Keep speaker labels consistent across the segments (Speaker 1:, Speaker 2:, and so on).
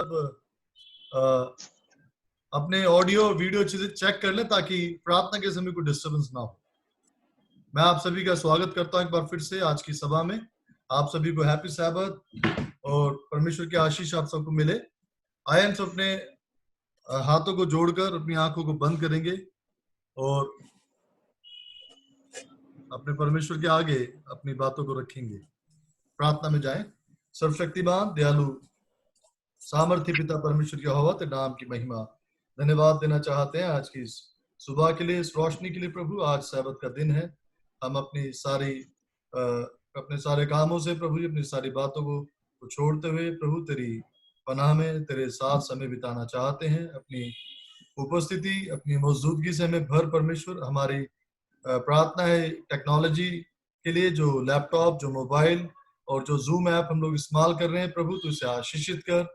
Speaker 1: सब अपने audio video चीजें चेक कर लें ताकि प्रार्थना के समय कोई डिस्टर्बेंस ना हो। मैं आप सभी का स्वागत करता हूं एक बार फिर से आज की सभा में। आप सभी को हैप्पी सैबथ और परमेश्वर की आशीष आप सबको मिले। आइए हम सब अपने हाथों को जोड़कर अपनी आंखों को बंद करेंगे और अपने परमेश्वर के आगे अपनी बातों को रखेंगे। प्रार्थना में जाएं। सर्वशक्तिमान दयालु सामर्थ्य पिता परमेश्वर के यहोवा तेरे नाम की महिमा धन्यवाद देना चाहते हैं आज की इस सुबह के लिए, इस रोशनी के लिए। प्रभु आज सैबत का दिन है। हम अपने सारे कामों से प्रभु अपनी सारी बातों को छोड़ते हुए प्रभु तेरी पनाह में तेरे साथ समय बिताना चाहते हैं। अपनी उपस्थिति अपनी मौजूदगी से हमें भर परमेश्वर। हमारी प्रार्थना है टेक्नोलॉजी के लिए, जो लैपटॉप, जो मोबाइल और जो जूम ऐप हम लोग इस्तेमाल कर रहे हैं प्रभु, तो इसे आशीषित कर।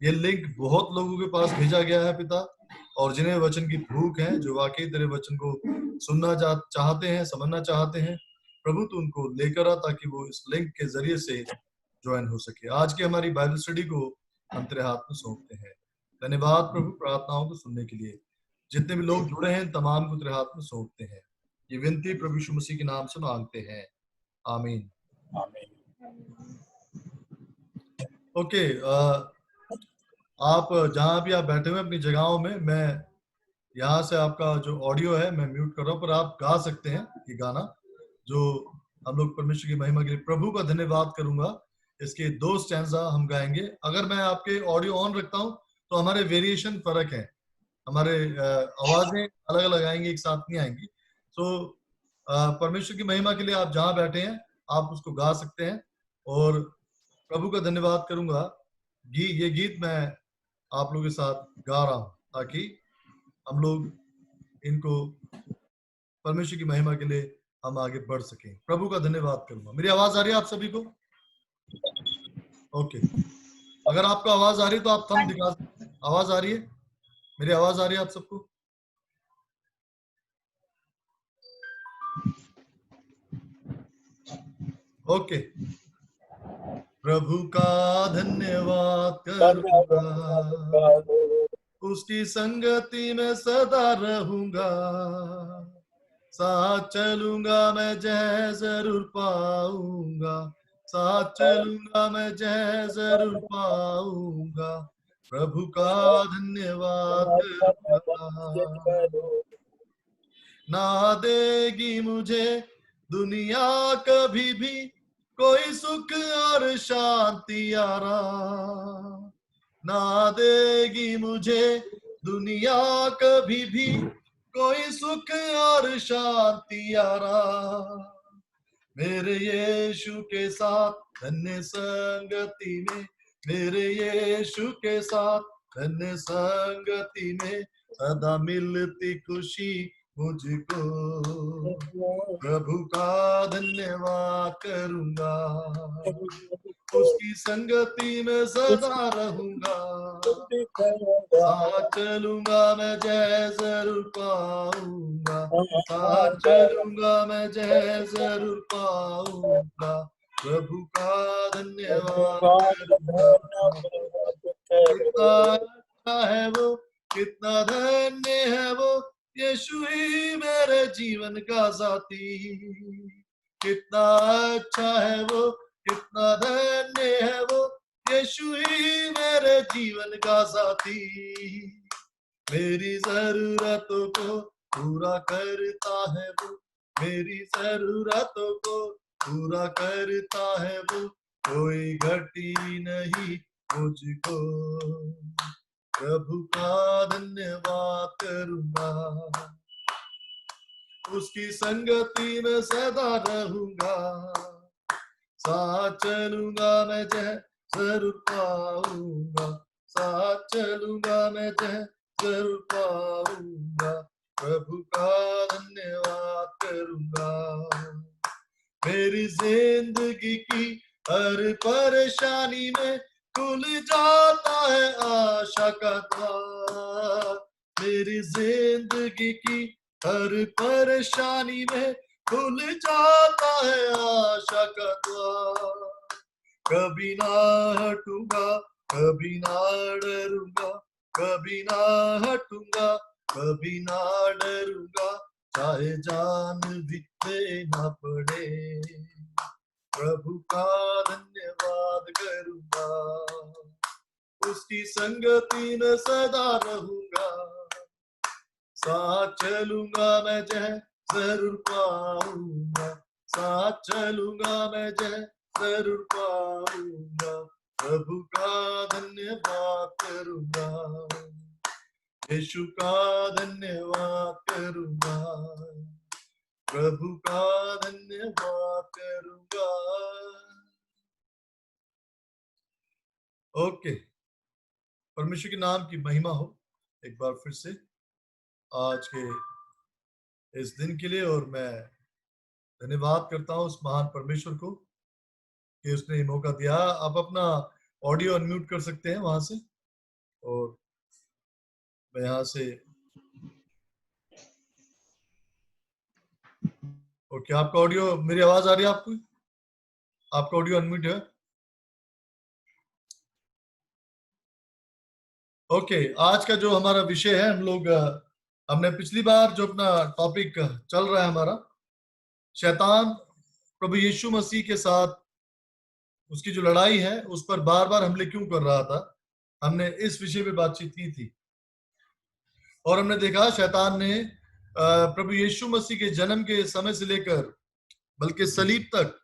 Speaker 1: ये लिंक बहुत लोगों के पास भेजा गया है पिता, और जिन्हें वचन की भूख है, जो वाकई तेरे वचन को सुनना चाहते हैं, समझना चाहते हैं प्रभु, तो उनको लेकर आ ताकि वो इस लिंक के जरिए से ज्वाइन हो सके। आज की हमारी बाइबल स्टडी को हम तेरे हाथ में सौंपते हैं। धन्यवाद प्रभु प्रार्थनाओं को सुनने के लिए। जितने भी लोग जुड़े हैं तमाम को तेरे हाथ में सौंपते हैं। ये विनती प्रभु यीशु मसीह के नाम से मांगते हैं, आमीन। ओके, आप जहां भी आप बैठे हुए अपनी जगहों में, मैं यहाँ से आपका जो ऑडियो है मैं म्यूट कर रहा हूँ, पर आप गा सकते हैं ये गाना जो हम लोग परमेश्वर की महिमा के लिए प्रभु का धन्यवाद करूंगा। इसके 2 स्टैंजा हम गाएंगे। अगर मैं आपके ऑडियो ऑन रखता हूँ तो हमारे वेरिएशन फर्क है, हमारे आवाजें अलग अलग आएंगी, एक साथ नहीं आएंगी। तो परमेश्वर की महिमा के लिए आप जहां बैठे हैं आप उसको गा सकते हैं और प्रभु का धन्यवाद करूंगा। ये गीत मैं आप लोगों के साथ गा रहा हूं ताकि हम लोग इनको परमेश्वर की महिमा के लिए हम आगे बढ़ सकें। प्रभु का धन्यवाद करूंगा। मेरी आवाज आ रही है आप सभी को? ओके, अगर आपको आवाज आ रही है तो आप थंब दिखा सकते हैं। आवाज आ रही है? मेरी आवाज आ रही है आप सबको? ओके। प्रभु का धन्यवाद करूंगा, उसकी संगति में सदा रहूंगा। साथ चलूंगा मैं जय जरूर पाऊंगा, साथ चलूंगा मैं जय जरूर पाऊंगा। प्रभु का धन्यवाद करूंगा। ना देगी मुझे दुनिया कभी भी कोई सुख और शांति यारा, ना देगी मुझे दुनिया कभी भी कोई सुख और शांति यारा। मेरे यीशु के साथ धन्य संगति में, मेरे यीशु के साथ धन्य संगति में सदा मिलती खुशी मुझको। प्रभु का धन्यवाद करूंगा, उसकी संगति में सदा रहूंगा। साथ चलूंगा मैं जय जरूर पाऊंगा, साथ चलूंगा मैं जय जरूर पाऊंगा। प्रभु का धन्यवाद करूंगा। कितना अच्छा है वो, कितना धन्य है वो, यीशु ही मेरे जीवन का साथी। कितना अच्छा है वो, कितना धन्य है वो, यीशु ही मेरे जीवन का साथी। मेरी जरूरतों को पूरा करता है वो, मेरी जरूरतों को पूरा करता है वो, कोई घटी नहीं मुझको। प्रभु का धन्यवाद करूंगा, उसकी संगति में सदा रहूंगा। साथ चलूंगा मैं जय जरूर पाऊंगा, साथ चलूंगा मैं जय जरूर पाऊंगा। प्रभु का धन्यवाद करूंगा। मेरी जिंदगी की हर परेशानी में खुल जाता है आशा का द्वार। मेरी जिंदगी की हर परेशानी में खुल जाता है आशा का द्वार। कभी ना हटूंगा कभी ना डरूंगा, कभी ना हटूंगा, कभी ना डरूंगा, चाहे जान भी देना पड़े। प्रभु का धन्यवाद करूंगा, उसकी संगति में सदा रहूंगा। साथ चलूंगा मैं जय जरूर पाऊंगा, साथ चलूंगा मैं जय जरूर पाऊंगा। प्रभु का धन्यवाद करूंगा, यीशु का धन्यवाद करूंगा, प्रभु का धन्यवाद करूंगा। ओके, परमेश्वर के नाम की महिमा हो एक बार फिर से आज के इस दिन के लिए। और मैं धन्यवाद करता हूं उस महान परमेश्वर को कि उसने ये मौका दिया। आप अपना ऑडियो अनम्यूट कर सकते हैं वहां से, और मैं यहाँ से। ओके, आपका ऑडियो, मेरी आवाज आ रही है आपको? आपका ऑडियो अनम्यूट है? ओके, आज का जो हमारा विषय है, हम लोग हमने पिछली बार जो अपना टॉपिक चल रहा है हमारा, शैतान प्रभु यीशु मसीह के साथ उसकी जो लड़ाई है उस पर बार बार हमले क्यों कर रहा था, हमने इस विषय पे बातचीत की थी। और हमने देखा शैतान ने प्रभु यीशु मसीह के जन्म के समय से लेकर बल्कि सलीब तक,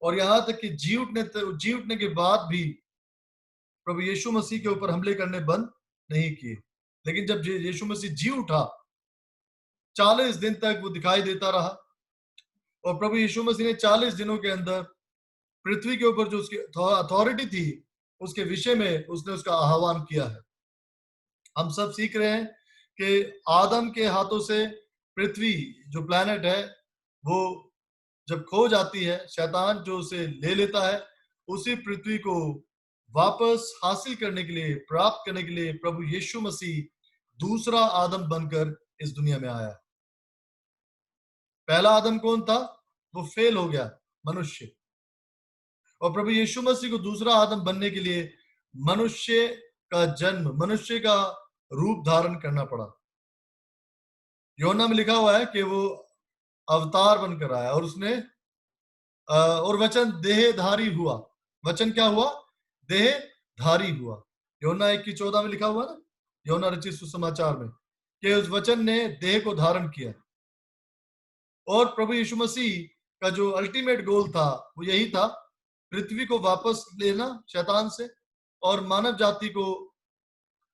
Speaker 1: और यहाँ तक कि जी उठने के बाद भी प्रभु यीशु मसीह के ऊपर हमले करने बंद नहीं किए। लेकिन जब यीशु मसीह जी उठा, 40 दिन तक वो दिखाई देता रहा, और प्रभु यीशु मसीह ने 40 दिनों के अंदर पृथ्वी के ऊपर जो उसकी अथॉरिटी थी उसके विषय में उसने उसका आह्वान किया है। हम सब सीख रहे हैं कि आदम के हाथों से पृथ्वी जो प्लैनेट है वो जब खो जाती है, शैतान जो उसे ले लेता है, उसी पृथ्वी को वापस हासिल करने के लिए, प्राप्त करने के लिए प्रभु यीशु मसीह दूसरा आदम बनकर इस दुनिया में आया। पहला आदम कौन था? वो फेल हो गया, मनुष्य। और प्रभु यीशु मसीह को दूसरा आदम बनने के लिए मनुष्य का जन्म, मनुष्य का रूप धारण करना पड़ा। योना में लिखा हुआ है कि वो अवतार बनकर आया, और उसने और वचन देहधारी हुआ। वचन क्या हुआ? देहधारी हुआ। योना 1:14 में लिखा हुआ ना, योना रचित सुसमाचार में, कि उस वचन ने देह को धारण किया। और प्रभु यीशु मसीह का जो अल्टीमेट गोल था वो यही था, पृथ्वी को वापस लेना शैतान से, और मानव जाति को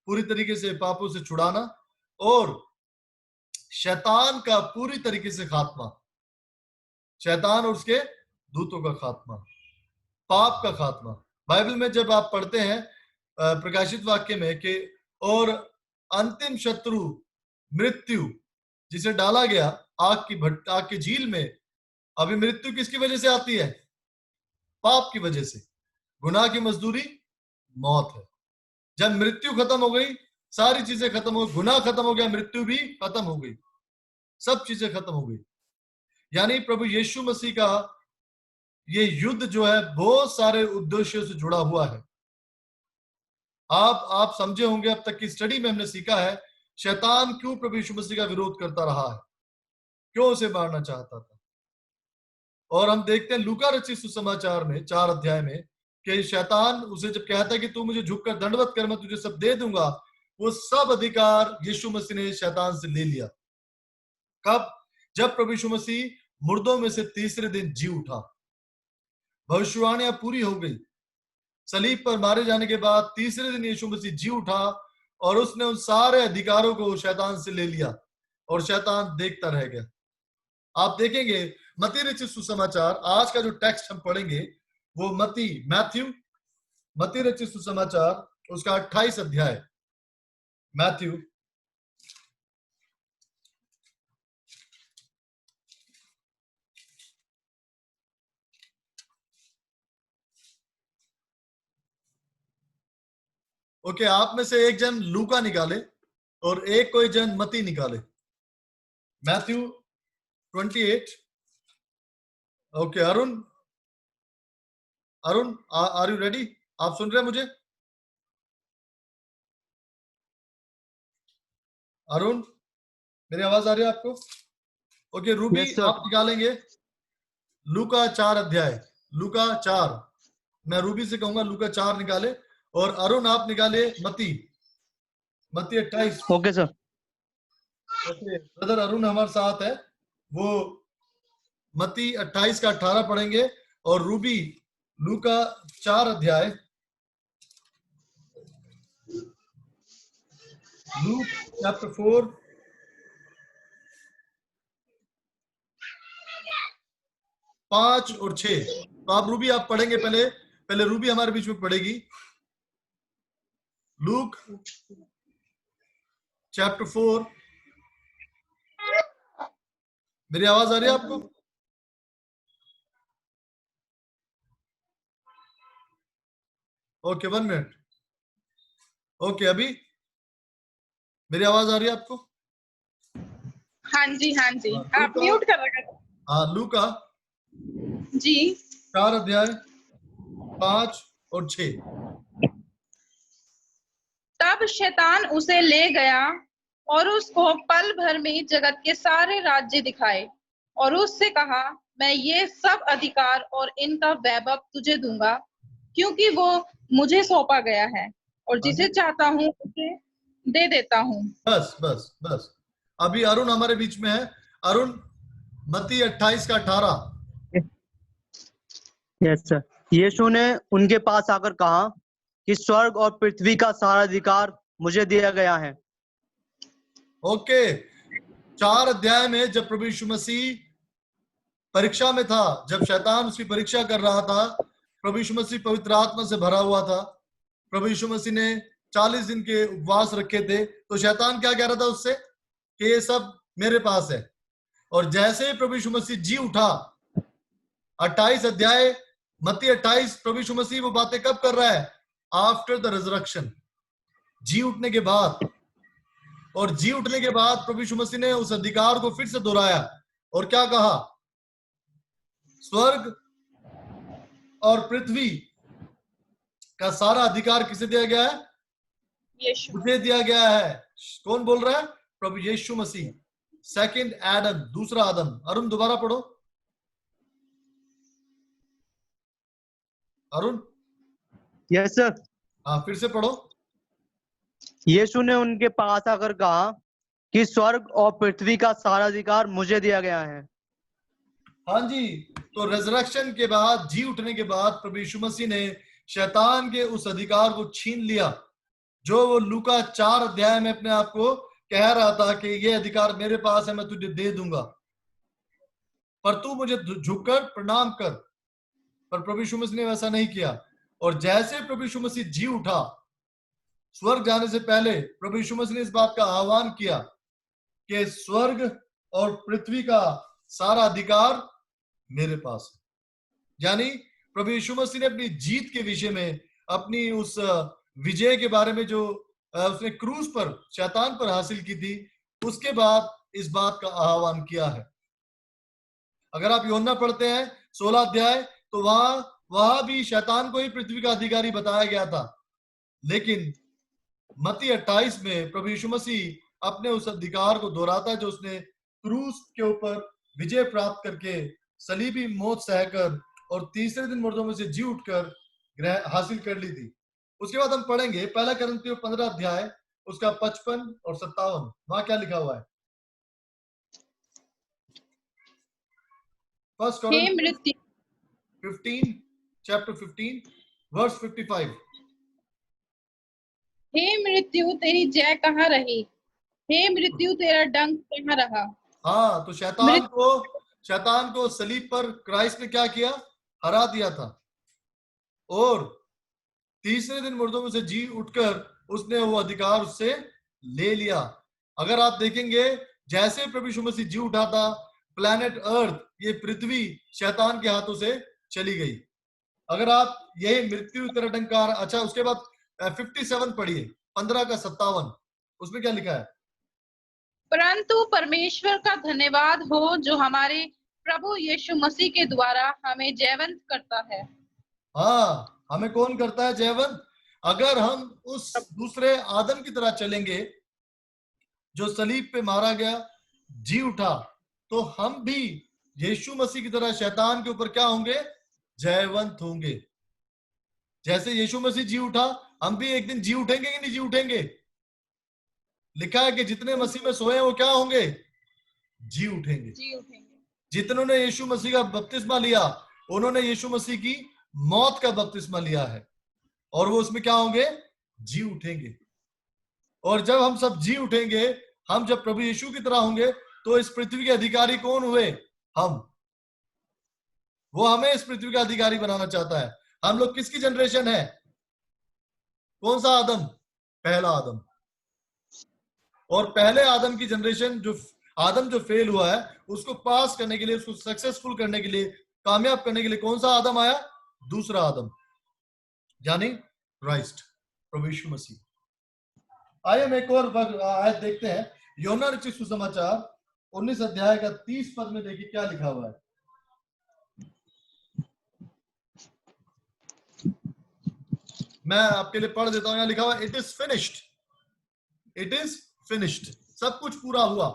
Speaker 1: पूरी तरीके से पापों से छुड़ाना, और शैतान का पूरी तरीके से खात्मा, शैतान और उसके दूतों का खात्मा, पाप का खात्मा। बाइबल में जब आप पढ़ते हैं प्रकाशित वाक्य में कि और अंतिम शत्रु मृत्यु, जिसे डाला गया आग की झील में, अभी मृत्यु किसकी वजह से आती है? पाप की वजह से। गुनाह की मजदूरी मौत है। जब मृत्यु खत्म हो गई, सारी चीजें खत्म हो, गुनाह खत्म हो गया, मृत्यु भी खत्म हो गई, सब चीजें खत्म हो गई। यानी प्रभु यीशु मसीह का ये युद्ध जो है बहुत सारे उद्देश्यों से जुड़ा हुआ है। आप समझे होंगे, अब तक की स्टडी में हमने सीखा है शैतान क्यों प्रभु यीशु मसीह का विरोध करता रहा है, क्यों उसे मारना चाहता था। और हम देखते हैं लूका रचित सुसमाचार में 4 अध्याय में कि शैतान उसे जब कहता है कि तू मुझे झुककर दंडवत कर, मैं तुझे सब दे दूंगा, वो सब अधिकार यीशु मसीह ने शैतान से ले लिया। कब? जब प्रभु यीशु मसीह मुर्दों में से तीसरे दिन जी उठा, भविष्यवाणियां पूरी हो गई। सलीब पर मारे जाने के बाद तीसरे दिन यीशु मसीह जी उठा, और उसने उन सारे अधिकारों को शैतान से ले लिया, और शैतान देखता रह गया। आप देखेंगे मत्ती रचित सुसमाचार, आज का जो टेक्स्ट हम पढ़ेंगे वो मत्ती रचित सुसमाचार उसका 28 अध्याय। मैथ्यू ओके, आप में से एक जन लूका निकाले और एक कोई जन मती निकाले। Matthew 28। Okay, Arun, are you ready? आप सुन रहे हैं मुझे? अरुण, मेरी आवाज आ रही है आपको? Okay Ruby,
Speaker 2: Yes, sir.
Speaker 1: आप निकालेंगे लूका 4 अध्याय, लूका 4। मैं रूबी से कहूंगा लूका 4 निकाले, और अरुण आप निकाले मत्ती 28।
Speaker 2: Okay, sir.
Speaker 1: Okay, brother Arun हमारे साथ है, वो मत्ती 28 का 18 पढ़ेंगे, और रूबी लूका 4 अध्याय, लूक चैप्टर 4 5 और 6। तो आप रूबी आप पढ़ेंगे, पहले रूबी हमारे बीच में पढ़ेगी लूक चैप्टर 4। मेरी आवाज आ रही है आपको? Okay 1 minute. ओके, अभी मेरी आवाज आ रही है आपको?
Speaker 3: हाँ जी, हाँ जी। आप म्यूट कर रखा था।
Speaker 1: हाँ, लूका
Speaker 3: जी।
Speaker 1: 4 अध्याय 5 और 6।
Speaker 3: तब शैतान उसे ले गया और उसको पल भर में जगत के सारे राज्य दिखाए और उससे कहा, मैं ये सब अधिकार और इनका वैभव तुझे दूंगा, क्योंकि वो मुझे सौंपा गया है और जिसे चाहता हूँ उसे दे देता हूँ।
Speaker 1: बस बस बस, अभी अरुण हमारे बीच में है। अरुण, मत्ती 28 का 18।
Speaker 2: Yes, sir. यीशु ने उनके पास आकर कहा कि स्वर्ग और पृथ्वी का सारा अधिकार मुझे दिया गया है।
Speaker 1: ओके, 4 अध्याय में जब प्रभु यीशु मसीह परीक्षा में था, जब शैतान उसकी परीक्षा कर रहा था, प्रभु यीशु मसीह पवित्र आत्मा से भरा हुआ था। प्रभु यीशु मसीह ने 40 दिन के उपवास रखे थे। तो शैतान क्या कह रहा था उससे कि ये सब मेरे पास है। और जैसे ही प्रभु यीशु मसीह जी उठा, 28 अध्याय मत्ती 28, प्रभु यीशु मसीह वो बातें कब कर रहा है? आफ्टर द रिजरेक्शन, जी उठने के बाद। और जी उठने के बाद प्रभु यीशु मसीह ने उस अधिकार को फिर से दोहराया और क्या कहा? स्वर्ग और पृथ्वी का सारा अधिकार किसे दिया गया है?
Speaker 3: यीशु।
Speaker 1: मुझे दिया गया है। कौन बोल रहा है? प्रभु यीशु मसीह, सेकंड एडम, दूसरा आदम। अरुण दोबारा पढ़ो। Arun,
Speaker 2: Yes, sir.
Speaker 1: हाँ फिर से पढ़ो।
Speaker 2: यीशु ने उनके पास आकर कहा कि स्वर्ग और पृथ्वी का सारा अधिकार मुझे दिया गया है।
Speaker 1: हाँ जी, तो रेजरेक्शन के बाद, जी उठने के बाद प्रभु यीशु मसीह ने शैतान के उस अधिकार को छीन लिया, जो वो लूका 4 अध्याय में अपने आप को कह रहा था कि ये अधिकार मेरे पास है, मैं तुझे दे दूंगा, पर तू मुझे झुककर प्रणाम कर। पर प्रभु यीशु मसीह ने वैसा नहीं किया। और जैसे प्रभु यीशु मसीह जी उठा, स्वर्ग जाने से पहले प्रभु यीशु मसीह ने इस बात का आह्वान किया कि स्वर्ग और पृथ्वी का सारा अधिकार मेरे पास है। यानी प्रभु यीशु मसीह ने अपनी जीत के विषय में, अपनी उस विजय के बारे में जो उसने क्रूस पर शैतान पर हासिल की थी, उसके बाद इस बात का आह्वान किया है। अगर आप यूहन्ना पढ़ते हैं 16 अध्याय, तो वहां भी शैतान को ही पृथ्वी का अधिकारी बताया गया था। लेकिन मत्ती 28 में प्रभु यीशु मसीह अपने उस अधिकार को दोहराता है जो उसने क्रूस के ऊपर विजय प्राप्त करके, सलीबी मौत सहकर और तीसरे दिन मुर्दों में से जी उठकर हासिल कर ली थी। उसके बाद हम पढ़ेंगे पहला कुरिन्थियों 15 अध्याय, उसका 55 और 57। वहां क्या लिखा हुआ है? First Corinthians 15 chapter 15 verse 55।
Speaker 3: हे मृत्यु तेरी जय कहाँ रही? हे मृत्यु तेरा डंक कहाँ रहा?
Speaker 1: हाँ, तो शैतान को सलीब पर क्राइस्ट ने क्या किया? हरा दिया था। और तीसरे दिन मुर्दों में से जी उठकर उसने वो अधिकार उससे ले लिया। अगर आप देखेंगे, जैसे प्रभु यीशु मसीह जी उठा था, प्लैनेट अर्थ, ये पृथ्वी शैतान के हाथों से चली गई। अगर आप यही मृत्यु तेरा डंकार, अच्छा उसके बाद 57 पढ़िए, 15 का 57, उसमें क्या लिखा है?
Speaker 3: परंतु परमेश्वर का धन्यवाद हो जो हमारे प्रभु यीशु मसीह के द्वारा हमें जयवंत करता है।
Speaker 1: हाँ, हमें कौन करता है जयवंत? अगर हम उस दूसरे आदम की तरह चलेंगे, जो सलीब पे मारा गया, जी उठा, तो हम भी यीशु मसीह की तरह शैतान के ऊपर क्या होंगे? जयवंत होंगे। जैसे यीशु मसीह जी उठा, हम भी एक दिन जी उठेंगे कि नहीं जी उठेंगे? लिखा है कि जितने मसीह में सोए हैं वो क्या होंगे? जी उठेंगे।
Speaker 3: जी उठेंगे।
Speaker 1: जितनों ने यीशु मसीह का बपतिस्मा लिया, उन्होंने यीशु मसीह की मौत का बपतिस्मा लिया है, और वो उसमें क्या होंगे? जी उठेंगे। और जब हम सब जी उठेंगे, हम जब प्रभु यीशु की तरह होंगे, तो इस पृथ्वी के अधिकारी कौन हुए? हम। वो हमें इस पृथ्वी का अधिकारी बनाना चाहता है। हम लोग किसकी जनरेशन है? कौन सा आदम? पहला आदम। और पहले आदम की जनरेशन, जो आदम जो फेल हुआ है, उसको पास करने के लिए, उसको सक्सेसफुल करने के लिए, कामयाब करने के लिए कौन सा आदम आया? दूसरा आदम, यानी क्राइस्ट, प्रभु यीशु मसीह। आइए हम एक और आयत देखते हैं। योना रचित सुसमाचार 19 अध्याय का 30 पद में देखिए क्या लिखा हुआ है। मैं आपके लिए पढ़ देता हूं। यहां लिखा हुआ है, it is finished. It is finished. सब कुछ पूरा हुआ।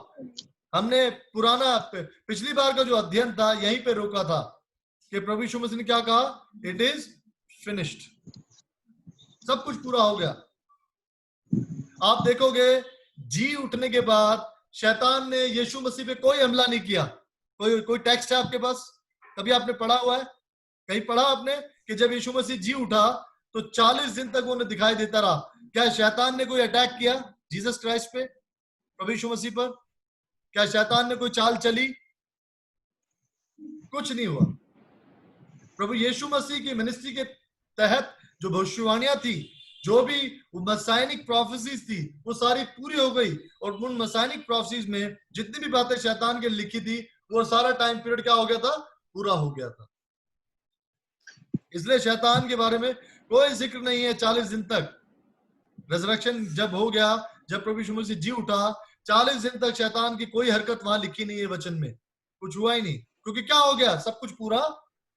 Speaker 1: हमने पुराना पिछली बार का जो अध्ययन था यहीं पे रोका था कि प्रभु यीशु मसीह ने क्या कहा? It is finished. सब कुछ पूरा हो गया। आप देखोगे जी उठने के बाद शैतान ने यीशु मसीह पे कोई हमला नहीं किया। कोई टेक्स्ट है आपके पास? कभी आपने पढ़ा हुआ है? कहीं पढ़ा आपने कि जब यीशु मसीह जी उठा तो 40 दिन तक वो उन्हें दिखाई देता रहा? क्या शैतान ने कोई अटैक किया जीसस क्राइस्ट पे, प्रभु यीशु मसीह पर? क्या शैतान ने कोई चाल चली? कुछ नहीं हुआ। प्रभु यीशु मसीह की मिनिस्ट्री के तहत जो भविष्यवाणियां थी, जो भी मसायनिक प्रोफेसीज थी, वो सारी पूरी हो गई। और उन मसायनिक प्रोफेसीज में जितनी भी बातें शैतान के लिखी थी, वो सारा टाइम पीरियड क्या हो गया था? पूरा हो गया था। इसलिए शैतान के बारे में कोई जिक्र नहीं है 40 दिन तक। रेजरेक्शन जब हो गया, जब प्रभु यीशु मसीह जी उठा, 40 दिन तक शैतान की कोई हरकत वहां लिखी नहीं है वचन में। कुछ हुआ ही नहीं, क्योंकि क्या हो गया? सब कुछ पूरा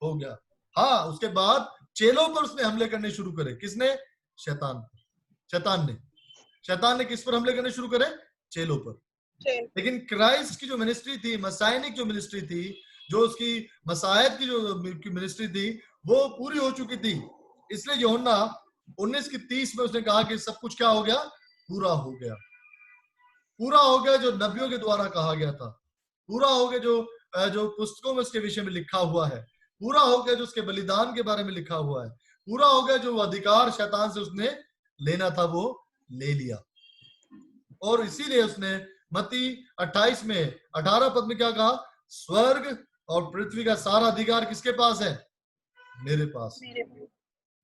Speaker 1: हो गया। हाँ, उसके बाद चेलों पर उसने हमले करने शुरू करे। किसने? शैतान। शैतान ने किस पर हमले करने शुरू करे? चेलों पर। लेकिन क्राइस्ट की जो मिनिस्ट्री थी, मसायनिक जो मिनिस्ट्री थी, जो उसकी मसायत की जो मिनिस्ट्री थी, वो पूरी हो चुकी थी। इसलिए यूहन्ना 19:30 में उसने कहा कि सब कुछ क्या हो गया? पूरा हो गया। पूरा हो गया जो नबियों के द्वारा कहा गया था। पूरा हो गया जो पुस्तकों में उसके विषय में लिखा हुआ है। पूरा हो गया जो उसके बलिदान के बारे में लिखा हुआ है। पूरा हो गया जो अधिकार शैतान से उसने लेना था, वो ले लिया। और इसीलिए उसने मत्ती 28 में 18 पद में क्या कहा? स्वर्ग और पृथ्वी का सारा अधिकार किसके पास है? मेरे पास।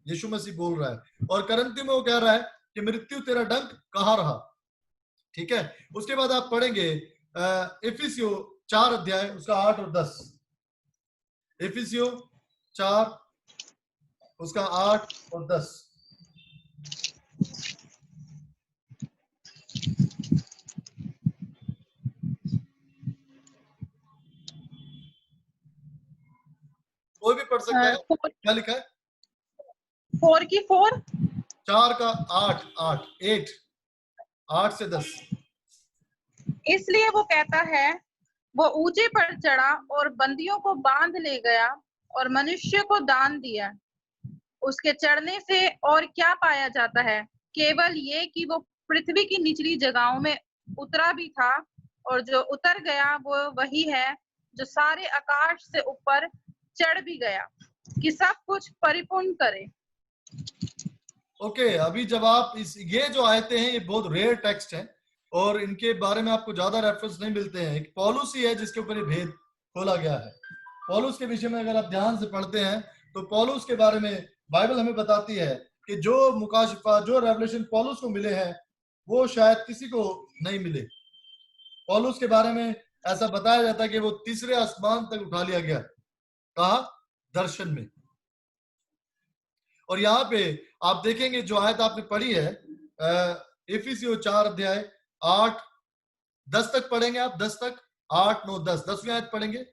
Speaker 1: यीशु मसीह बोल रहा है। और करंती में वो कह रहा है कि मृत्यु तेरा डंक कहां रहा? ठीक है। उसके बाद आप पढ़ेंगे इफिसियो 4 अध्याय उसका 8 और 10। इफिसियो 4 उसका 8 और 10। कोई भी पढ़ सकता है। क्या लिखा है?
Speaker 3: 4 की 4
Speaker 1: 4 का 8 से 10।
Speaker 3: इसलिए वो कहता है, वो ऊंचे पर चढ़ा और बंदियों को बांध ले गया और मनुष्य को दान दिया। उसके चढ़ने से और क्या पाया जाता है? केवल ये कि वो पृथ्वी की निचली जगहों में उतरा भी था, और जो उतर गया वो वही है जो सारे आकाश से ऊपर चढ़ भी गया कि सब कुछ परिपूर्ण करे।
Speaker 1: ओके, अभी जब आप ये जो आयतें हैं, ये बहुत रेयर टेक्स्ट हैं और इनके बारे में आपको ज्यादा रेफरेंस नहीं मिलते हैं। एक पौलुस ही है जिसके ऊपर ये भेद खोला गया है। पौलुस के विषय में अगर आप ध्यान से पढ़ते हैं तो पौलुस के बारे में बाइबल हमें बताती है कि जो मुकाशिफा, जो रेवलेशन पौलुस को मिले हैं, वो शायद किसी को नहीं मिले। पौलुस के बारे में ऐसा बताया जाता है कि वो तीसरे आसमान तक उठा लिया गया। कहा? दर्शन में। और यहाँ पे आप देखेंगे जो आयत आपने पढ़ी है, इफिसियो 4 अध्याय 8 10 तक पढ़ेंगे आप। 10 तक, 8 9 10, 10वीं आयत पढ़ेंगे।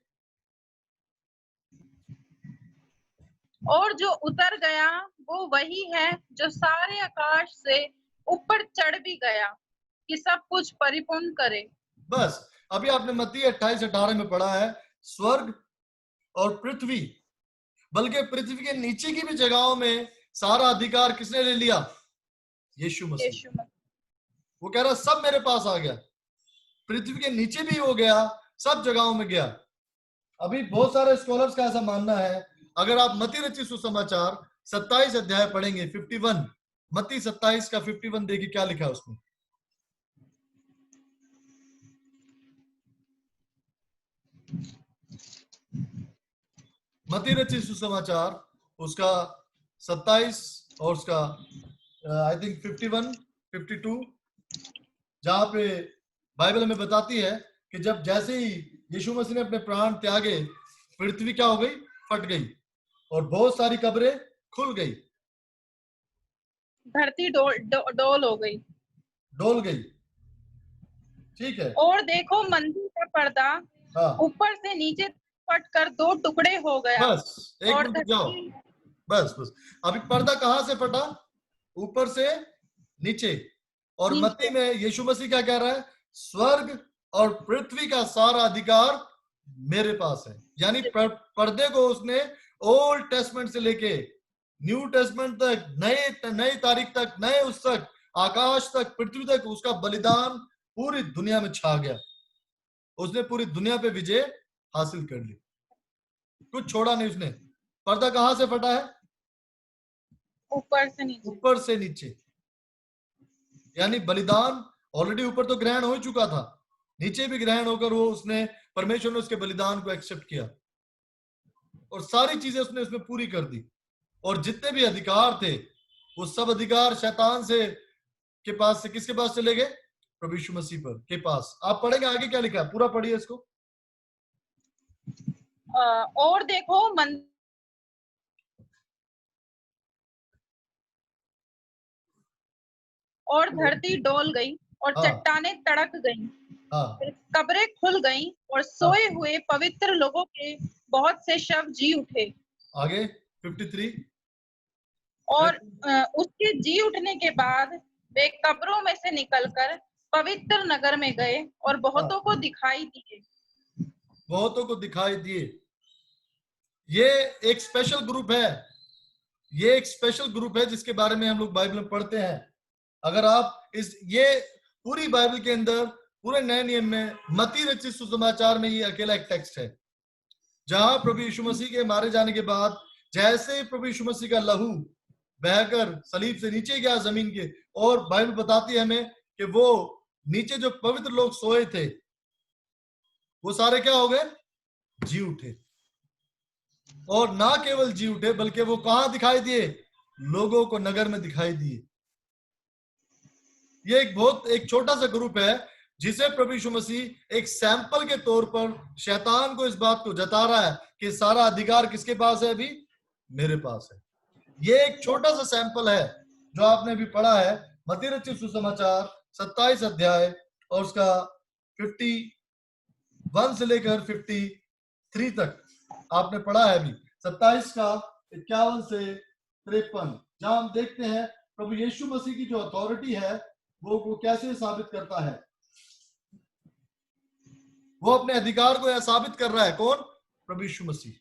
Speaker 3: और जो उतर गया वो वही है जो सारे आकाश से ऊपर चढ़ भी गया कि सब कुछ परिपूर्ण करे।
Speaker 1: बस अभी आपने मत्ती 28-18 में पढ़ा है, स्वर्ग और पृथ्वी, बल्कि पृथ्वी के नीचे की भी जगहों में सारा अधिकार किसने ले लिया? यीशु मसीह।
Speaker 3: यीशु मसीह।
Speaker 1: वो कह रहा सब मेरे पास आ गया, पृथ्वी के नीचे भी हो गया, सब जगहों में गया। अभी बहुत सारे स्कॉलर्स का ऐसा मानना है, अगर आप मत्ती रचित सुसमाचार 27 अध्याय पढ़ेंगे, 51, मत्ती 27 का 51 देखिए क्या लिखा है उसमें। मत्ती रचित सुसमाचार उसका 27 और उसका आई थिंक 51, 52, जहां पे बाइबल हमें बताती है कि जब जैसे ही यीशु मसीह ने अपने प्राण त्यागे, पृथ्वी क्या हो गई? फट गई और बहुत सारी कब्रें खुल गई,
Speaker 3: धरती डोल हो गई,
Speaker 1: डोल गई। ठीक है।
Speaker 3: और देखो मंदिर का पर्दा
Speaker 1: हाँ
Speaker 3: ऊपर से नीचे फट कर 2 टुकड़े हो गया।
Speaker 1: बस एक
Speaker 3: और
Speaker 1: मिनट रुक जाओ,
Speaker 3: धरती
Speaker 1: बस अभी पर्दा कहां से फटा? ऊपर से नीचे। और
Speaker 3: नीचे।
Speaker 1: मत्ती में यीशु मसीह क्या कह रहा है? स्वर्ग और पृथ्वी का सारा अधिकार मेरे पास है। यानी पर्दे को उसने ओल्ड टेस्टमेंट से लेके न्यू टेस्टमेंट तक, नई तारीख तक, नए उस तक, आकाश तक, पृथ्वी तक, उसका बलिदान पूरी दुनिया में छा गया। उसने पूरी दुनिया पे विजय हासिल कर ली, कुछ छोड़ा नहीं उसने। पर्दा कहां से फटा है?
Speaker 3: ऊपर से नीचे।
Speaker 1: ऊपर से नीचे। यानी बलिदान ऑलरेडी ऊपर तो ग्रहण हो चुका था, नीचे भी ग्रहण होकर वो उसने, परमेश्वर ने उसके बलिदान को एक्सेप्ट किया और सारी चीजें उसने उसमें पूरी कर दी। और जितने भी अधिकार थे वो सब अधिकार शैतान से के पास से किसके पास चले गए? प्रभु यीशु मसीह पर के पास। आप पढ़ेंगे आगे क्या लिखा है, पूरा पढ़िए इसको।
Speaker 3: और देखो और धरती डोल गई और
Speaker 1: हाँ।
Speaker 3: चट्टानें तड़क गईं,
Speaker 1: हाँ
Speaker 3: फिर कब्रें खुल गईं और सोए हुए पवित्र लोगों के बहुत से शव जी उठे।
Speaker 1: आगे 53।
Speaker 3: और उसके जी उठने के बाद वे कब्रों में से निकलकर पवित्र नगर में गए और बहुतों को दिखाई दिए।
Speaker 1: बहुतों को दिखाई दिए। ये एक स्पेशल ग्रुप है, ये एक स्पेशल ग्रुप है जिसके बारे में हम लोग बाइबल में पढ़ते हैं। अगर आप ये पूरी बाइबल के अंदर, पूरे नए नियम में, मत्ती रचित सुसमाचार में ये अकेला एक टेक्स्ट है जहां प्रभु यीशु मसीह के मारे जाने के बाद जैसे प्रभु यीशु मसीह का लहू बहकर सलीब से नीचे गया जमीन के, और बाइबल बताती है हमें कि वो नीचे जो पवित्र लोग सोए थे वो सारे क्या हो गए? जी उठे। और ना केवल जी उठे बल्कि वो कहां दिखाई दिए? लोगों को नगर में दिखाई दिए। ये एक छोटा सा ग्रुप है जिसे प्रभु यीशु मसीह एक सैंपल के तौर पर शैतान को इस बात को जता रहा है कि सारा अधिकार किसके पास है? अभी मेरे पास है। ये एक छोटा सा सैंपल है जो आपने अभी पढ़ा है, मत्ती रचित सुसमाचार 27 अध्याय और उसका 51 से लेकर 53 तक आपने पढ़ा है। अभी 27 का 51 से 53, जहां हम देखते हैं प्रभु यीशु मसीह की जो अथॉरिटी है वो कैसे साबित करता है। वो अपने अधिकार को यह साबित कर रहा है। कौन? प्रभु यीशु मसीह।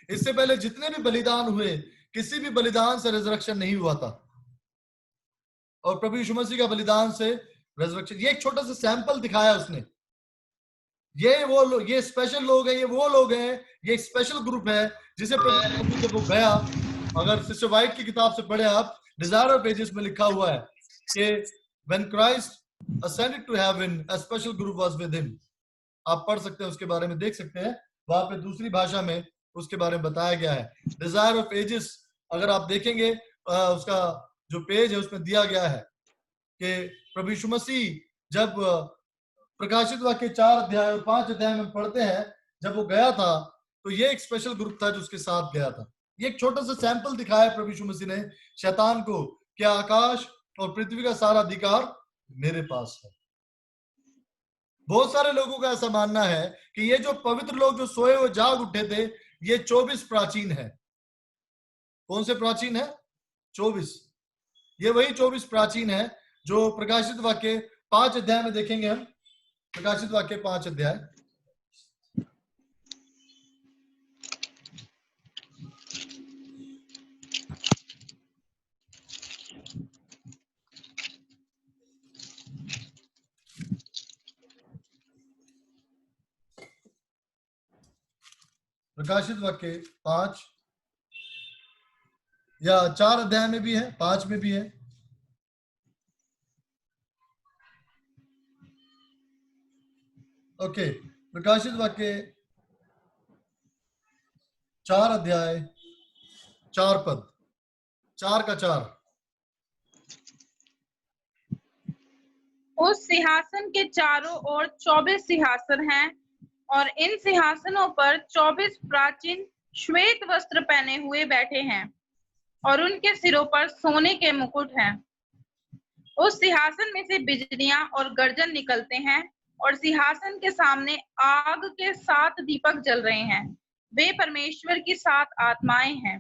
Speaker 1: इससे पहले जितने भी बलिदान हुए, किसी भी बलिदान से रिजरेक्शन नहीं हुआ था, और प्रभु यीशु मसीह का बलिदान से रिजरेक्शन। ये एक छोटा सा सैंपल दिखाया उसने। ये स्पेशल लोग हैं, ये वो लोग हैं, ये एक स्पेशल ग्रुप है जिसे प्रभु जब वो गया, अगर सिस्टर वाइट की किताब से पढ़े आप, डिजायर ऑफ एजेस में लिखा हुआ है कि when Christ ascended to heaven, a special group was with him। आप पढ़ सकते हैं, उसके बारे में देख सकते हैं, वहां पे दूसरी भाषा में उसके बारे में बताया गया है। डिजायर ऑफ एजेस अगर आप देखेंगे, उसका जो पेज है उसमें दिया गया है कि प्रभु यीशु मसीह जब प्रकाशित वाक्य 4 अध्याय और 5 अध्याय में पढ़ते हैं, जब वो गया था तो ये एक स्पेशल ग्रुप था जो उसके साथ गया था। ये एक छोटा सा सैंपल दिखाया प्रभु यीशु मसीह ने शैतान को कि आकाश और पृथ्वी का सारा अधिकार मेरे पास है। बहुत सारे लोगों का ऐसा मानना है कि ये जो पवित्र लोग जो सोए हुए जाग उठे थे, ये 24 प्राचीन है। कौन से प्राचीन है? 24। ये वही 24 प्राचीन है जो प्रकाशित वाक्य 5 अध्याय में देखेंगे हम। प्रकाशित वाक्य 5 अध्याय। प्रकाशित वाक्य 5 या 4 अध्याय में भी है, 5 में भी है। ओके, प्रकाशित वाक्य 4 अध्याय 4 पद, 4 का 4।
Speaker 3: उस सिंहासन के चारों ओर 24 सिंहासन हैं और इन सिंहासनों पर 24 प्राचीन श्वेत वस्त्र पहने हुए बैठे हैं और उनके सिरों पर सोने के मुकुट हैं। उस सिंहासन में से बिजलियां और गर्जन निकलते हैं और सिंहासन के सामने आग के 7 दीपक जल रहे हैं। वे परमेश्वर की 7 आत्माएं हैं।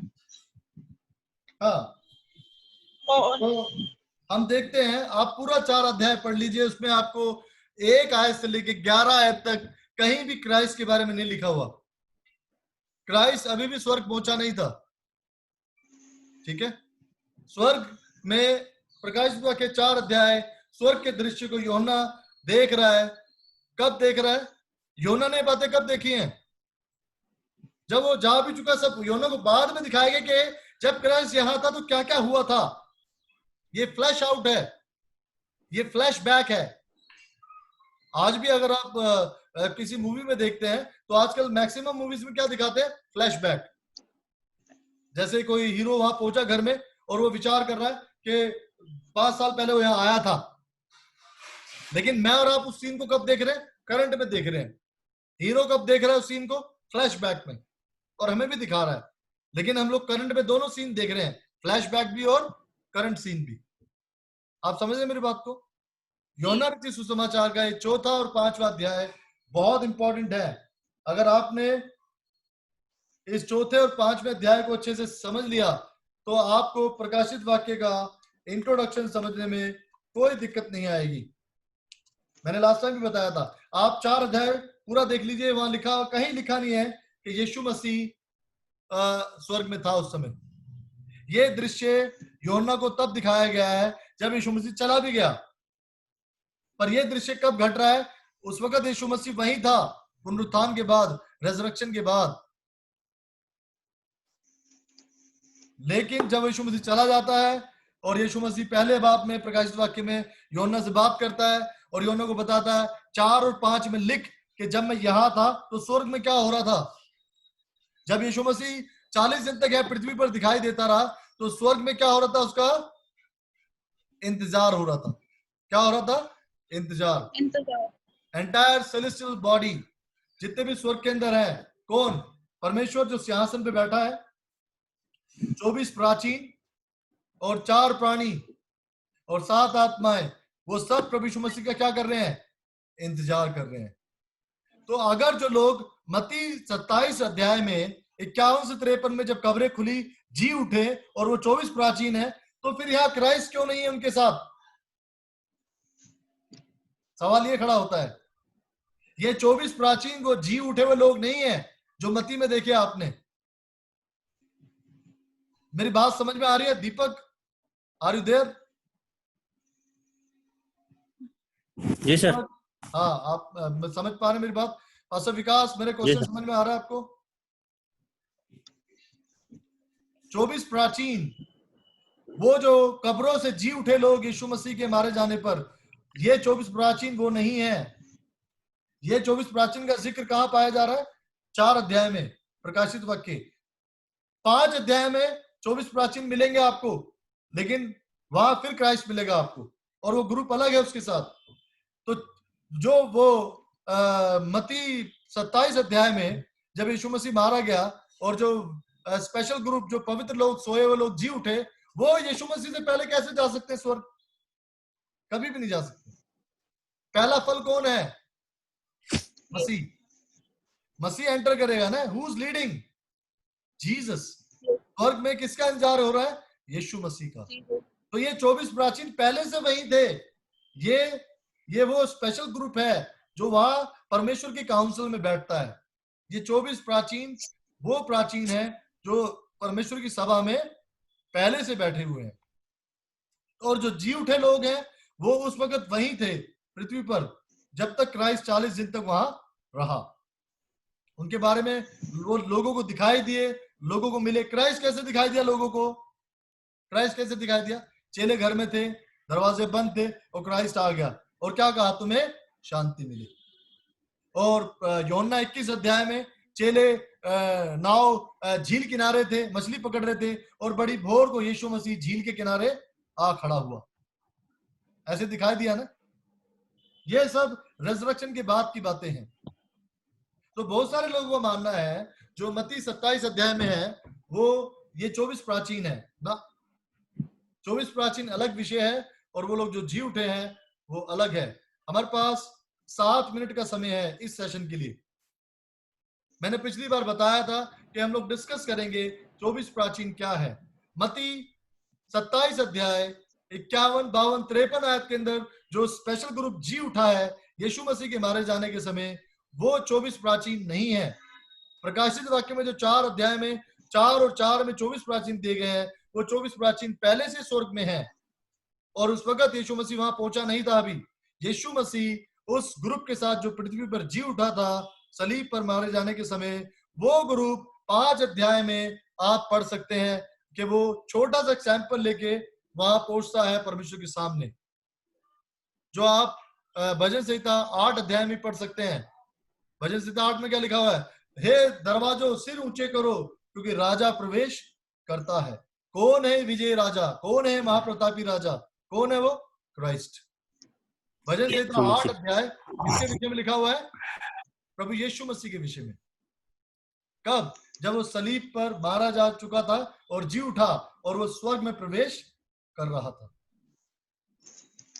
Speaker 1: हाँ,
Speaker 3: और
Speaker 1: तो हम देखते हैं, आप पूरा 4 अध्याय पढ़ लीजिए, उसमें आपको 1 आयत से लेकर 11 आयत तक कहीं भी क्राइस्ट के बारे में नहीं लिखा हुआ। क्राइस्ट अभी भी स्वर्ग पहुंचा नहीं था, ठीक है। स्वर्ग में प्रकाशित वाक्य 4 अध्याय स्वर्ग के दृश्य को यूहन्ना देख रहा है। कब देख रहा है? यूहन्ना ने बातें कब देखी हैं? जब वो जा भी चुका। सब यूहन्ना को बाद में दिखाया गया कि जब क्राइस्ट यहां था तो क्या क्या हुआ था। ये फ्लैश आउट है, ये फ्लैश बैक है। आज भी अगर आप किसी मूवी में देखते हैं तो आजकल मैक्सिमम मूवीज में क्या दिखाते हैं? Flash back. जैसे कोई हीरो वहां पहुंचा घर में और वो विचार कर रहा है कि 5 साल पहले वो यहाँ आया था, लेकिन मैं और आप उस सीन को कब देख रहे हैं? करंट में देख रहे हैं। हीरो कब देख रहा है उस सीन को? फ्लैशबैक में। और हमें भी दिखा रहा है, लेकिन हम लोग करंट में दोनों सीन देख रहे हैं, फ्लैशबैक भी और करंट सीन भी। आप समझ रहे मेरी बात को? यूहन्ना रचित सुसमाचार का 4था और 5वां अध्याय बहुत इंपॉर्टेंट है। अगर आपने इस 4थे और 5वें अध्याय को अच्छे से समझ लिया तो आपको प्रकाशित वाक्य का इंट्रोडक्शन समझने में कोई दिक्कत नहीं आएगी। मैंने लास्ट टाइम भी बताया था, आप 4 अध्याय पूरा देख लीजिए, वहां लिखा, कहीं लिखा नहीं है कि यीशु मसीह स्वर्ग में था उस समय। ये दृश्य यूहन्ना को तब दिखाया गया है जब यीशु मसीह चला भी गया। पर यह दृश्य कब घट रहा है? उस वक्त यीशु मसीह वहीं था, पुनरुत्थान के बाद, रेजरेक्शन के बाद। लेकिन जब यीशु मसीह चला जाता है और यीशु मसीह पहले बाब में प्रकाशित वाक्य में यूहन्ना से बात करता है और यूहन्ना को बताता है 4 और 5 में लिख कि जब मैं यहां था तो स्वर्ग में क्या हो रहा था। जब यीशु मसीह 40 दिन तक यह पृथ्वी पर दिखाई देता रहा तो स्वर्ग में क्या हो रहा था? उसका इंतजार हो रहा था। क्या हो रहा था? इंतजार। एंटायर सेलेस्टियल बॉडी, जितने भी स्वर्ग के अंदर है, कौन? परमेश्वर जो सिंहासन पे बैठा है, 24 प्राचीन और 4 प्राणी और 7 आत्माएं, वो सब प्रभु यीशु मसीह का क्या कर रहे हैं? इंतजार कर रहे हैं। तो अगर जो लोग मत्ती 27 अध्याय में 51 से 53 में जब कब्रें खुली, जी उठे और वो 24 प्राचीन है, तो फिर यहाँ क्राइस्ट क्यों नहीं है उनके साथ? सवाल ये खड़ा होता है। ये 24 प्राचीन वो जी उठे हुए लोग नहीं है जो मत्ती में देखे आपने। मेरी बात समझ में आ रही है? Deepak, are you there?
Speaker 4: जी सर।
Speaker 1: हाँ, आप समझ पा रहे मेरी बात? पास्टर विकास, मेरे क्वेश्चन समझ में आ रहा है आपको? 24 प्राचीन, वो जो कब्रों से जी उठे लोग यीशु मसीह के मारे जाने पर, ये 24 प्राचीन वो नहीं है। ये 24 प्राचीन का जिक्र कहां पाया जा रहा है? 4 अध्याय में प्रकाशित वाक्य। 5 अध्याय में 24 प्राचीन मिलेंगे आपको, लेकिन वहां फिर क्राइस्ट मिलेगा आपको और वो ग्रुप अलग है उसके साथ। तो जो वो मत्ती 27 अध्याय में जब यीशु मसीह मारा गया और जो स्पेशल ग्रुप, जो पवित्र लोग, सोए हुए लोग जी उठे, वो यीशु मसीह से पहले कैसे जा सकते हैं स्वर्ग? कभी भी नहीं जा सकते। पहला फल कौन है? मसीह। मसीह एंटर करेगा ना। Who is leading? जीसस। स्वर्ग में किसका इंतजार हो रहा है? यीशु मसीह का। तो ये 24 प्राचीन पहले से वही थे। ये वो स्पेशल ग्रुप है जो वहां परमेश्वर की काउंसिल में बैठता है। ये 24 प्राचीन वो प्राचीन है जो परमेश्वर की सभा में पहले से बैठे हुए हैं। और जो जी उठे लोग हैं वो उस वक्त वहीं थे पृथ्वी पर जब तक क्राइस्ट 40 दिन तक वहां रहा। उनके बारे में वो लोगों को दिखाई दिए, लोगों को मिले। क्राइस्ट कैसे दिखाई दिया लोगों को? क्राइस्ट कैसे दिखाई दिया? चेले घर में थे, दरवाजे बंद थे और क्राइस्ट आ गया और क्या कहा? तुम्हें शांति मिली। और यूहन्ना 21 अध्याय में चेले नाव झील किनारे थे, मछली पकड़ रहे थे और बड़ी भोर को यीशु मसीह झील के किनारे आ खड़ा हुआ। ऐसे दिखाई दिया ना। ये सब रेजरेक्शन के बाद की बातें हैं। तो बहुत सारे लोगों का मानना है जो मत्ती 27 अध्याय में है वो ये 24 प्राचीन है ना। 24 प्राचीन अलग विषय है और वो लोग जो जी उठे हैं वो अलग है। हमारे पास 7 मिनट का समय है इस सेशन के लिए। मैंने पिछली बार बताया था कि हम लोग डिस्कस करेंगे 24 प्राचीन क्या है। मत्ती 27 अध्याय 51, 52, 53 आयत के अंदर जो स्पेशल ग्रुप जी उठा है यीशु मसीह के मारे जाने के समय, वो 24 प्राचीन नहीं है। प्रकाशित वाक्य में जो 4 अध्याय में 4 और 4 में 24 प्राचीन दिए गए हैं, वो 24 प्राचीन पहले से स्वर्ग में है और उस वक्त यीशु मसीह वहां पहुंचा नहीं था। अभी यीशु मसीह उस ग्रुप के साथ जो पृथ्वी पर जी उठा था सलीब पर मारे जाने के समय, वो ग्रुप 5 अध्याय में आप पढ़ सकते हैं कि वो छोटा सा सैंपल लेके वहां पहुंचता है परमेश्वर के सामने, जो आप भजन संहिता 8 अध्याय में पढ़ सकते हैं। भजन संहिता 8 में क्या लिखा हुआ है? हे दरवाजों सिर ऊंचे करो क्योंकि राजा प्रवेश करता है। कौन है विजय राजा? कौन है महाप्रतापी राजा? कौन है वो? क्राइस्ट। भजन संहिता 8 अध्याय किसके विषय में लिखा हुआ है? प्रभु यीशु मसीह के विषय में। कब? जब वो सलीब पर मारा जा चुका था और जी उठा और वो स्वर्ग में प्रवेश कर रहा था।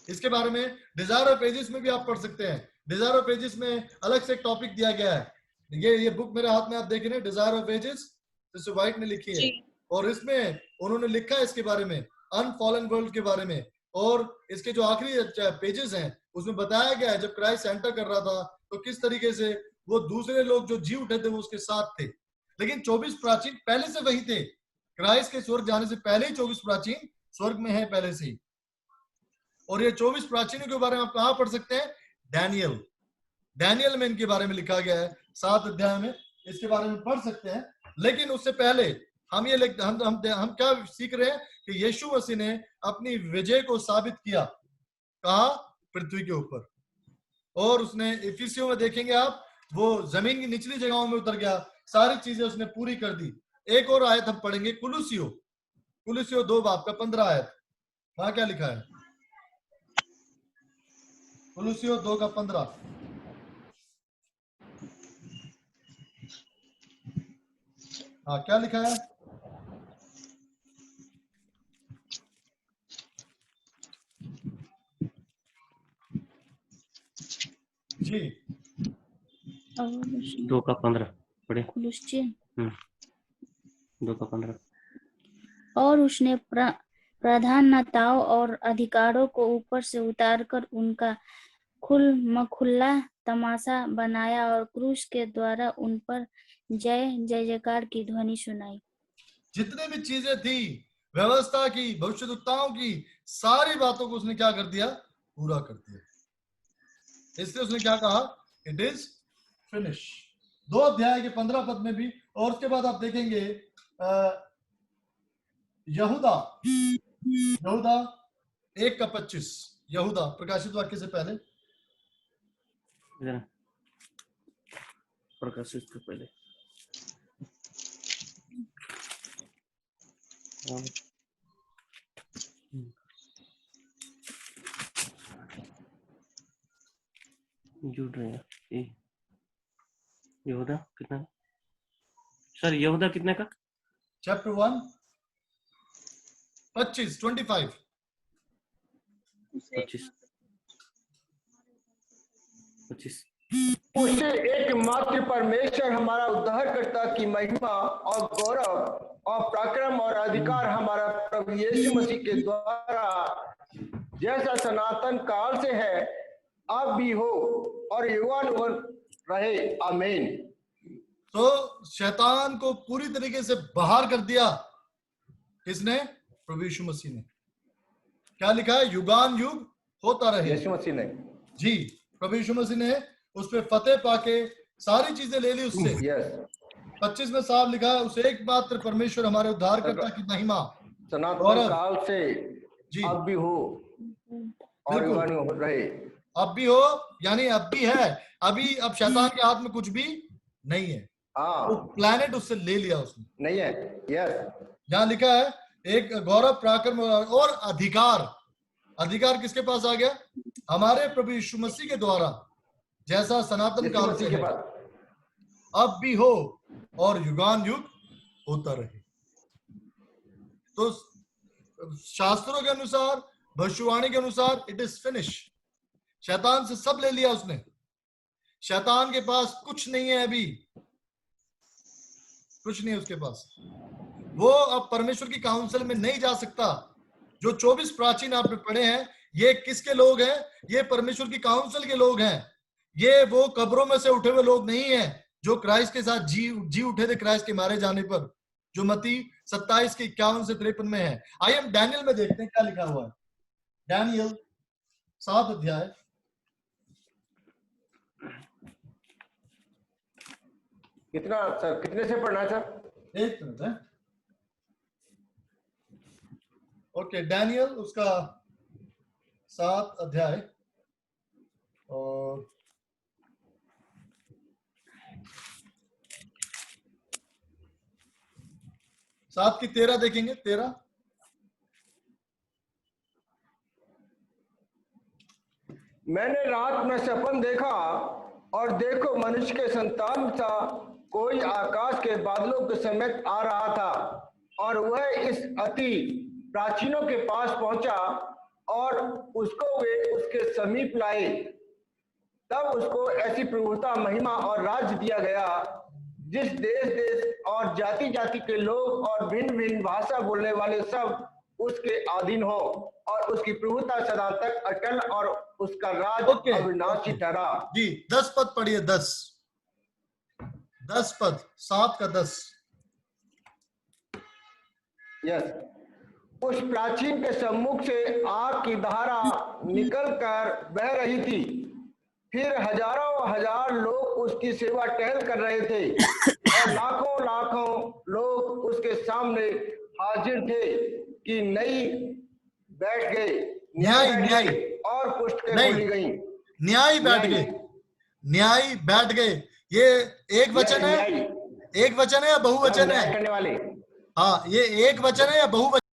Speaker 1: इसके बारे में डिजायर ऑफ एजेस में भी आप पढ़ सकते हैं। डिजायर ऑफ एजेस में अलग से एक टॉपिक दिया गया है। ये बुक मेरे हाथ में आप देख रहे हैं, डिजायर ऑफ एजेस, जिसे व्हाइट ने लिखी है और इसमें उन्होंने लिखा है इसके बारे में, अनफॉलन वर्ल्ड के बारे में। और इसके जो आखिरी पेजेस हैं उसमें बताया गया है जब क्राइस्ट एंटर कर रहा था तो किस तरीके से वो दूसरे लोग जो जी उठे थे वो उसके साथ थे। लेकिन 24 प्राचीन पहले से वही थे। क्राइस्ट के स्वर्ग जाने से पहले ही 24 प्राचीन स्वर्ग में है पहले से ही। और ये 24 प्राचीनों के बारे में आप कहां पढ़ सकते हैं? डैनियल में इनके बारे में लिखा गया है 7 अध्याय में, इसके बारे में पढ़ सकते हैं। लेकिन उससे पहले हम ये हम क्या सीख रहे हैं कि यीशु मसीह ने अपनी विजय को साबित किया। कहा? पृथ्वी के ऊपर। और उसने इफिसियों में देखेंगे आप, वो जमीन की निचली जगहों में उतर गया, सारी चीजें उसने पूरी कर दी। एक और आयत हम पढ़ेंगे, कुलुसियो 2 बाब का 15 आयत। वहां क्या लिखा है? कुलुसियो 2 का 15। हाँ, क्या लिखा है? जी
Speaker 4: 2 का 15 पढ़े। 2 का 15।
Speaker 5: और उसने प्रधानताओं और अधिकारों को ऊपर से उतारकर उनका खुल्ला तमाशा बनाया और क्रूस के द्वारा उन पर जय जयकार की ध्वनि सुनाई।
Speaker 1: जितने भी चीजें थी व्यवस्था की, भविष्यद्वक्ताओं की, सारी बातों को उसने क्या कर दिया? पूरा कर दिया। इसलिए उसने क्या कहा? It is finish. 2 अध्याय के 15 पद में भी। और उसके बाद आप देखेंगे यहूदा 1 का 25। यहूदा प्रकाशित वाक्य से पहले,
Speaker 4: प्रकाशित के पहले जुड़ रहे हैं। यहूदा कितना सर? यहूदा कितने का?
Speaker 1: चैप्टर 1 25
Speaker 6: उसे एकमात्र परमेश्वर हमारा उद्धारकर्ता की महिमा और गौरव और पराक्रम और अधिकार हमारा प्रभु यीशु मसीह के द्वारा जैसा सनातन काल से है, अब भी हो और युगानुयुग रहे। आमीन।
Speaker 1: तो शैतान को पूरी तरीके से बाहर कर दिया किसने? प्रभु यीशु मसीह ने। क्या लिखा है? युगान युग होता रहे।
Speaker 6: यीशु मसीह ने,
Speaker 1: जी, प्रभु यीशु मसीह ने उस पे फतेह पाके सारी चीजें ले ली उससे।
Speaker 6: यस,
Speaker 1: 25 में साफ लिखा है, उस एक मात्र परमेश्वर हमारे उद्धारकर्ता की महिमा
Speaker 6: सनातन
Speaker 1: गौरव
Speaker 6: काल से
Speaker 1: जी
Speaker 6: अब भी हो और
Speaker 1: बिल्कुल।
Speaker 6: युगानुयुग रहे।
Speaker 1: अब भी हो यानी अब भी है। अभी अब शैतान के हाथ में कुछ भी नहीं है।
Speaker 6: हाँ,
Speaker 1: वो प्लैनेट उससे ले लिया उसने।
Speaker 6: नहीं है। यस,
Speaker 1: यहाँ लिखा है एक गौरव, पराक्रम और अधिकार। अधिकार किसके पास आ गया? हमारे प्रभु यीशु मसीह के द्वारा जैसा सनातन
Speaker 6: यीशु
Speaker 1: काल से
Speaker 6: मसीह के
Speaker 1: है,
Speaker 6: पास
Speaker 1: अब भी हो और युगान युग होता रहे। तो शास्त्रों के अनुसार, भविष्यवाणी के अनुसार इट इज फिनिश। शैतान से सब ले लिया उसने। शैतान के पास कुछ नहीं है, अभी कुछ नहीं है उसके पास। वो अब परमेश्वर की काउंसिल में नहीं जा सकता। जो 24 प्राचीन आपने पढ़े हैं, ये किसके लोग हैं? ये परमेश्वर की काउंसिल के लोग हैं। ये वो कब्रों में से उठे हुए लोग नहीं हैं जो क्राइस्ट के साथ जी उठे थे क्राइस्ट के मारे जाने पर, जो मत्ती 27 के 51 से 53 में है। आइए हम डैनियल में देखते हैं क्या लिखा हुआ है। डैनियल 7 अध्याय,
Speaker 6: कितना सर, कितने से पढ़ना है सर?
Speaker 1: एक मिनट है। ओके, डैनियल उसका 7 अध्याय और 7 की 13 देखेंगे। 13
Speaker 6: मैंने रात में सपन देखा और देखो मनुष्य के संतान सा कोई आकाश के बादलों के समेत आ रहा था, और वह इस अति प्राचीनों के पास पहुंचा और उसको वे उसके समीप लाए। तब उसको ऐसी प्रभुता, महिमा और राज्य दिया गया जिस देश देश और जाति जाति के लोग और भिन्न भिन्न भाषा बोलने वाले सब उसके अधीन हो, और उसकी प्रभुता सदा तक अटल और उसका राज
Speaker 1: ओके,
Speaker 6: अविनाशी ठहरा।
Speaker 1: जी 10 पद पढ़िए। 10 पद, 7 का 10।
Speaker 6: यस, उस प्राचीन के सम्मुख से आग की धारा निकल कर बह रही थी। फिर हजारों हजार लोग उसकी सेवा टहल कर रहे थे, और लाखों लाखों लोग उसके सामने हाजिर थे कि नई बैठ गए,
Speaker 1: न्याय
Speaker 6: और पुष्ट के
Speaker 1: नहीं,
Speaker 6: बोली गई।
Speaker 1: न्याय बैठ गए, न्याय बैठ गए। ये एक वचन है,
Speaker 6: न्याय,
Speaker 1: एक वचन है या बहुवचन है?
Speaker 6: करने वाले।
Speaker 1: हाँ, ये एक वचन है या बहुवचन?